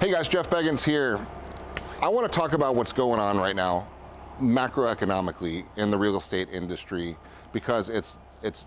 Hey guys, Jeff Beggins here. I want to talk about what's going on right now macroeconomically in the real estate industry because it's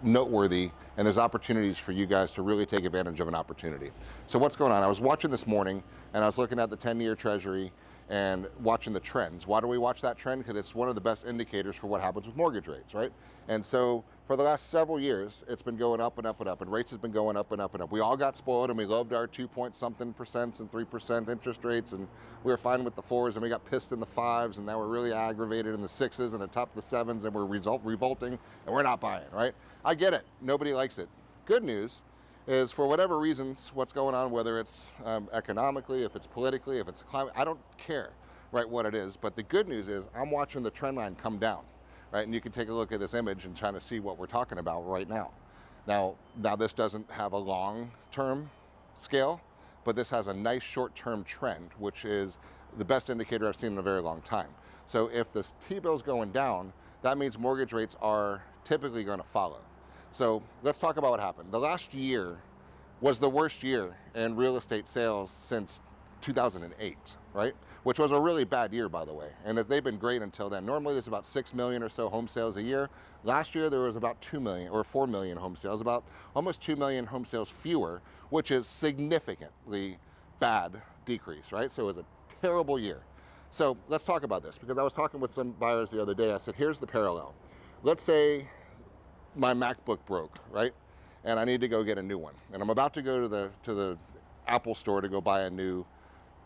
noteworthy and there's opportunities for you guys to really take advantage of an opportunity. So what's going on? I was watching this morning and I was looking at the 10-year treasury and watching the trends. Why do we watch that trend? Because it's one of the best indicators for what happens with mortgage rates, right? And so for the last several years, it's been going up and up and up, and rates have been going up and up and up. We all got spoiled and we loved our 2-point-something% and 3% interest rates, and we were fine with the 4s, and we got pissed in the 5s, and now we're really aggravated in the 6s and atop the 7s, and we're revolting, and we're not buying, right? I get it. Nobody likes it. Good news is, for whatever reasons, what's going on, whether it's economically, if it's politically, if it's climate, I don't care, right, what it is. But the good news is I'm watching the trend line come down, right? And you can take a look at this image and try to see what we're talking about right now. Now this doesn't have a long-term scale, but this has a nice short-term trend, which is the best indicator I've seen in a very long time. So if the T-bill's going down, that means mortgage rates are typically going to follow. So let's talk about what happened. The last year was the worst year in real estate sales since 2008, right? Which was a really bad year, by the way. And they've been great until then. Normally there's about 6 million or so home sales a year. Last year there was about 2 million or 4 million home sales, about almost 2 million home sales fewer, which is significantly bad decrease, right? So it was a terrible year. So let's talk about this, because I was talking with some buyers the other day. I said, here's the parallel. Let's say my MacBook broke, right? And I need to go get a new one. And I'm about to go to the Apple store to go buy a new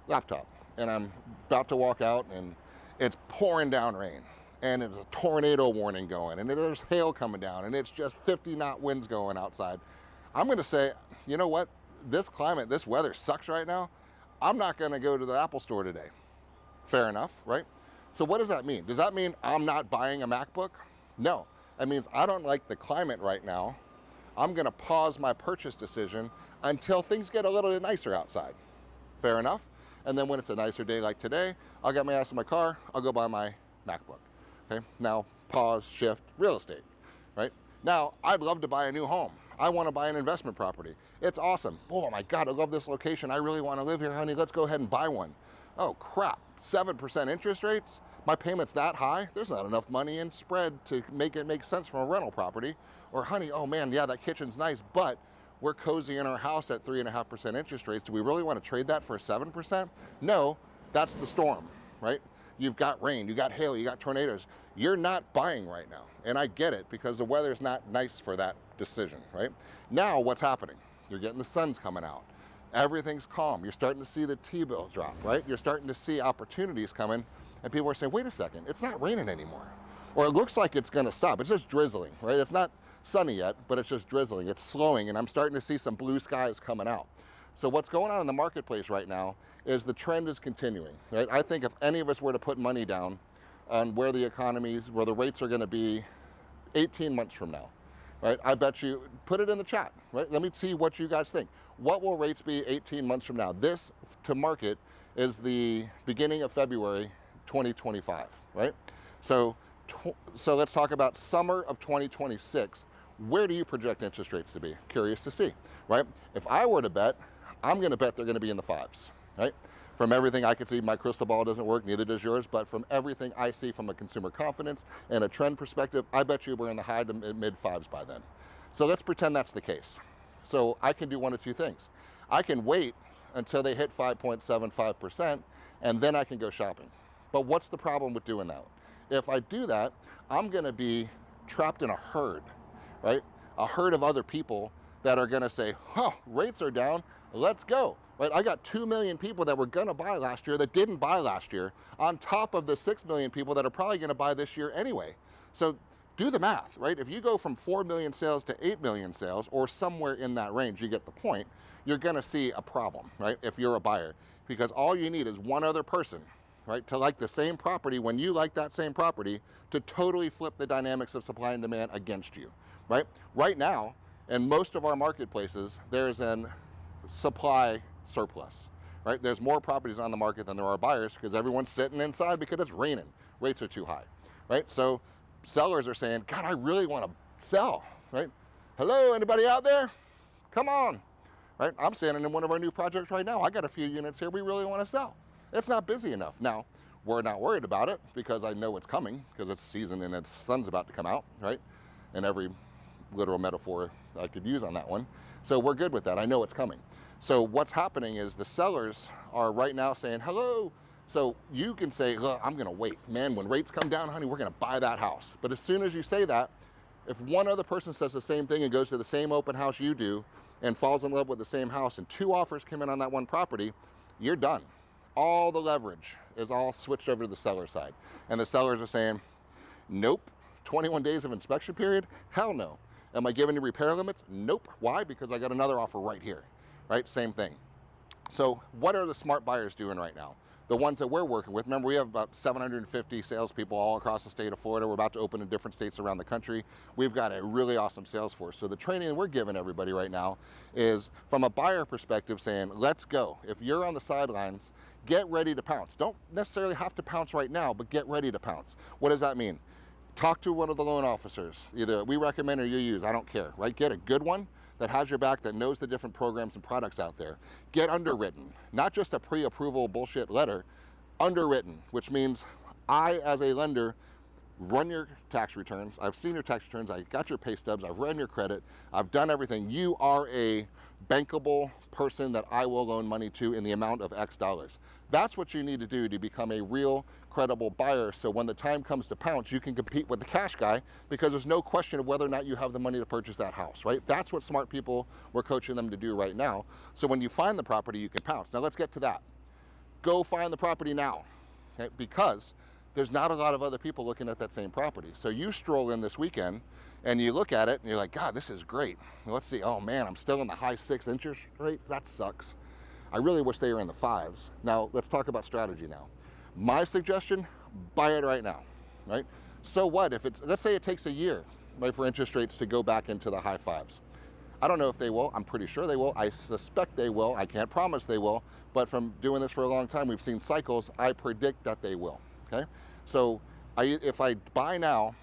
laptop. And I'm about to walk out and it's pouring down rain. And there's a tornado warning going, and there's hail coming down, and it's just 50-knot winds going outside. I'm gonna say, you know what? This climate, this weather sucks right now. I'm not gonna go to the Apple store today. Fair enough, right? So what does that mean? Does that mean I'm not buying a MacBook? No. That means I don't like the climate right now. I'm gonna pause my purchase decision until things get a little bit nicer outside. Fair enough? And then when it's a nicer day like today, I'll get my ass in my car, I'll go buy my MacBook. Okay, now pause, shift, real estate, right? Now, I'd love to buy a new home. I wanna buy an investment property. It's awesome. Oh my God, I love this location. I really wanna live here, honey. Let's go ahead and buy one. Oh crap, 7% interest rates? My payment's that high, there's not enough money in spread to make it make sense from a rental property. Or honey, oh man, yeah, that kitchen's nice, but we're cozy in our house at 3.5% interest rates. Do we really want to trade that for 7%? No, that's the storm, right? You've got rain, you got hail, you got tornadoes. You're not buying right now. And I get it, because the weather's not nice for that decision, right? Now what's happening? You're getting the sun's coming out. Everything's calm. You're starting to see the T-bill drop, right? You're starting to see opportunities coming. And people are saying, wait a second, it's not raining anymore. Or it looks like it's gonna stop. It's just drizzling, right? It's not sunny yet, but it's just drizzling. It's slowing, and I'm starting to see some blue skies coming out. So what's going on in the marketplace right now is the trend is continuing, right? I think if any of us were to put money down on where the economy is, where the rates are gonna be 18 months from now, right? I bet you, put it in the chat, right? Let me see what you guys think. What will rates be 18 months from now? This to market is the beginning of February 2025, right? So let's talk about summer of 2026. Where do you project interest rates to be? Curious to see, right? If I were to bet, I'm gonna bet they're gonna be in the 5s, right? From everything I can see, my crystal ball doesn't work, neither does yours, but from everything I see from a consumer confidence and a trend perspective, I bet you we're in the high to mid 5s by then. So let's pretend that's the case. So I can do one of two things. I can wait until they hit 5.75%, and then I can go shopping. But what's the problem with doing that? If I do that, I'm gonna be trapped in a herd, right? A herd of other people that are gonna say, oh, rates are down, let's go, right? I got 2 million people that were gonna buy last year that didn't buy last year, on top of the 6 million people that are probably gonna buy this year anyway. So do the math, right? If you go from 4 million sales to 8 million sales, or somewhere in that range, you get the point, you're gonna see a problem, right? If you're a buyer, because all you need is one other person, right, to like the same property when you like that same property, to totally flip the dynamics of supply and demand against you, right? Right now, in most of our marketplaces, there's an supply surplus, right? There's more properties on the market than there are buyers, because everyone's sitting inside because it's raining. Rates are too high, right? So sellers are saying, God, I really want to sell, right? Hello, anybody out there? Come on. right? I'm standing in one of our new projects right now. I got a few units here we really want to sell. It's not busy enough. Now, we're not worried about it because I know it's coming, because it's season and the sun's about to come out, right? And every literal metaphor I could use on that one. So we're good with that. I know it's coming. So what's happening is the sellers are right now saying, hello. So you can say, look, I'm going to wait. Man, when rates come down, honey, we're going to buy that house. But as soon as you say that, if one other person says the same thing and goes to the same open house you do and falls in love with the same house and 2 offers come in on that one property, you're done. All the leverage is all switched over to the seller side. And the sellers are saying, nope. 21 days of inspection period? Hell no. Am I giving you repair limits? Nope. Why? Because I got another offer right here, right? Same thing. So what are the smart buyers doing right now? The ones that we're working with, remember we have about 750 salespeople all across the state of Florida. We're about to open in different states around the country. We've got a really awesome sales force. So the training that we're giving everybody right now is from a buyer perspective saying, let's go. If you're on the sidelines, get ready to pounce. Don't necessarily have to pounce right now, but get ready to pounce. What does that mean? Talk to one of the loan officers. Either we recommend or you use, I don't care, right? Get a good one that has your back, that knows the different programs and products out there. Get underwritten, not just a pre-approval bullshit letter, underwritten, which means I, as a lender, run your tax returns. I've seen your tax returns. I got your pay stubs. I've run your credit. I've done everything. You are a bankable person that I will loan money to in the amount of X dollars. That's what you need to do to become a real credible buyer, so when the time comes to pounce, you can compete with the cash guy, because there's no question of whether or not you have the money to purchase that house, right? That's what smart people, we're coaching them to do right now. So when you find the property, you can pounce. Now let's get to that. Go find the property now, okay? Because there's not a lot of other people looking at that same property. So you stroll in this weekend and you look at it and you're like, God, this is great. Let's see, oh man, I'm still in the high 6 interest rates. That sucks. I really wish they were in the 5s. Now let's talk about strategy now. My suggestion, buy it right now, right? So what if it's, let's say it takes a year, right, for interest rates to go back into the high 5s. I don't know if they will. I'm pretty sure they will. I suspect they will. I can't promise they will, but from doing this for a long time, we've seen cycles. I predict that they will, okay? So if I buy now,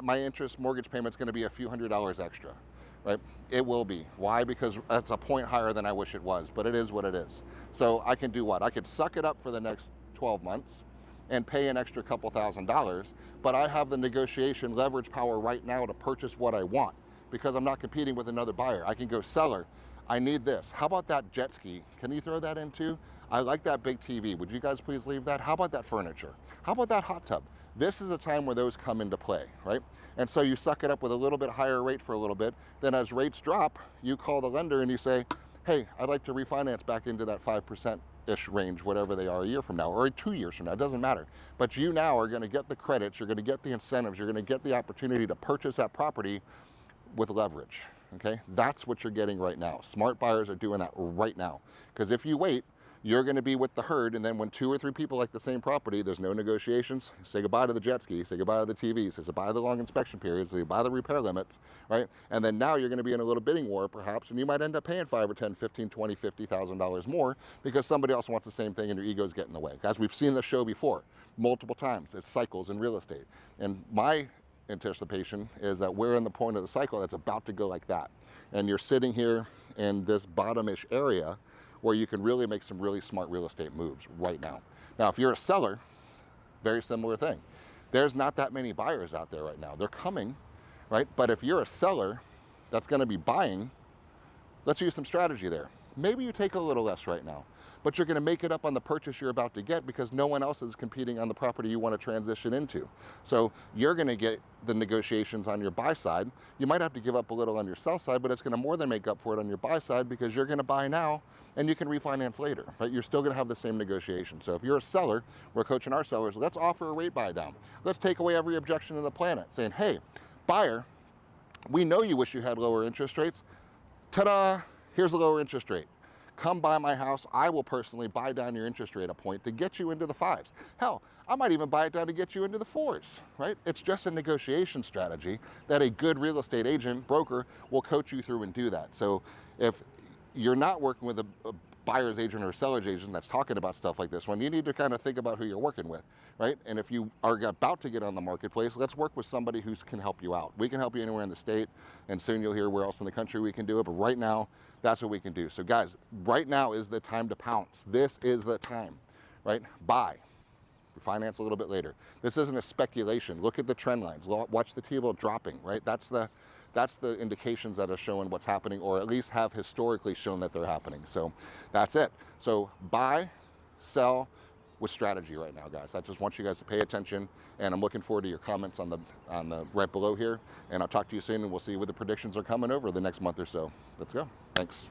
my mortgage payment's gonna be a few $100s extra, right? It will be. Why? Because that's a point higher than I wish it was, but it is what it is. So I can do what? I could suck it up for the next 12 months and pay an extra couple $1,000s, but I have the negotiation leverage power right now to purchase what I want, because I'm not competing with another buyer. I can go, seller, I need this. How about that jet ski? Can you throw that in too? I like that big TV. Would you guys please leave that? How about that furniture? How about that hot tub? This is a time where those come into play, right? And so you suck it up with a little bit higher rate for a little bit. Then as rates drop, you call the lender and you say, hey, I'd like to refinance back into that 5%-ish range, whatever they are, a year from now or 2 years from now, it doesn't matter. But you now are gonna get the credits, you're gonna get the incentives, you're gonna get the opportunity to purchase that property with leverage, okay? That's what you're getting right now. Smart buyers are doing that right now. Because if you wait, you're gonna be with the herd, and then when 2 or 3 people like the same property, there's no negotiations, say goodbye to the jet ski, say goodbye to the TV, say goodbye to the long inspection periods, say goodbye to the repair limits, right? And then now you're gonna be in a little bidding war perhaps, and you might end up paying $5 or $10, $15, $20, $50,000 more because somebody else wants the same thing and your ego's getting in the way. Guys, we've seen this show before, multiple times. It's cycles in real estate. And my anticipation is that we're in the point of the cycle that's about to go like that. And you're sitting here in this bottom-ish area where you can really make some really smart real estate moves right now. Now, if you're a seller, very similar thing. There's not that many buyers out there right now. They're coming, right? But if you're a seller that's gonna be buying, let's use some strategy there. Maybe you take a little less right now, but you're gonna make it up on the purchase you're about to get because no one else is competing on the property you wanna transition into. So you're gonna get the negotiations on your buy side. You might have to give up a little on your sell side, but it's gonna more than make up for it on your buy side because you're gonna buy now and you can refinance later, right? You're still gonna have the same negotiation. So if you're a seller, we're coaching our sellers, let's offer a rate buy down. Let's take away every objection on the planet, saying, hey, buyer, we know you wish you had lower interest rates. Ta-da, here's a lower interest rate. Come buy my house, I will personally buy down your interest rate a point to get you into the 5s. Hell, I might even buy it down to get you into the 4s, right? It's just a negotiation strategy that a good real estate agent, broker, will coach you through and do that. So if you're not working with buyer's agent or seller's agent that's talking about stuff like this one, you need to kind of think about who you're working with, right? And if you are about to get on the marketplace, let's work with somebody who can help you out. We can help you anywhere in the state, and soon you'll hear where else in the country we can do it, but right now, that's what we can do. So guys, right now is the time to pounce. This is the time, right? Buy. Finance a little bit later. This isn't a speculation. Look at the trend lines. Watch the T-bill dropping, right? That's the indications that are showing what's happening, or at least have historically shown that they're happening. So that's it. So buy, sell with strategy right now, guys. I just want you guys to pay attention, and I'm looking forward to your comments on the right below here. And I'll talk to you soon, and we'll see where the predictions are coming over the next month or so. Let's go. Thanks.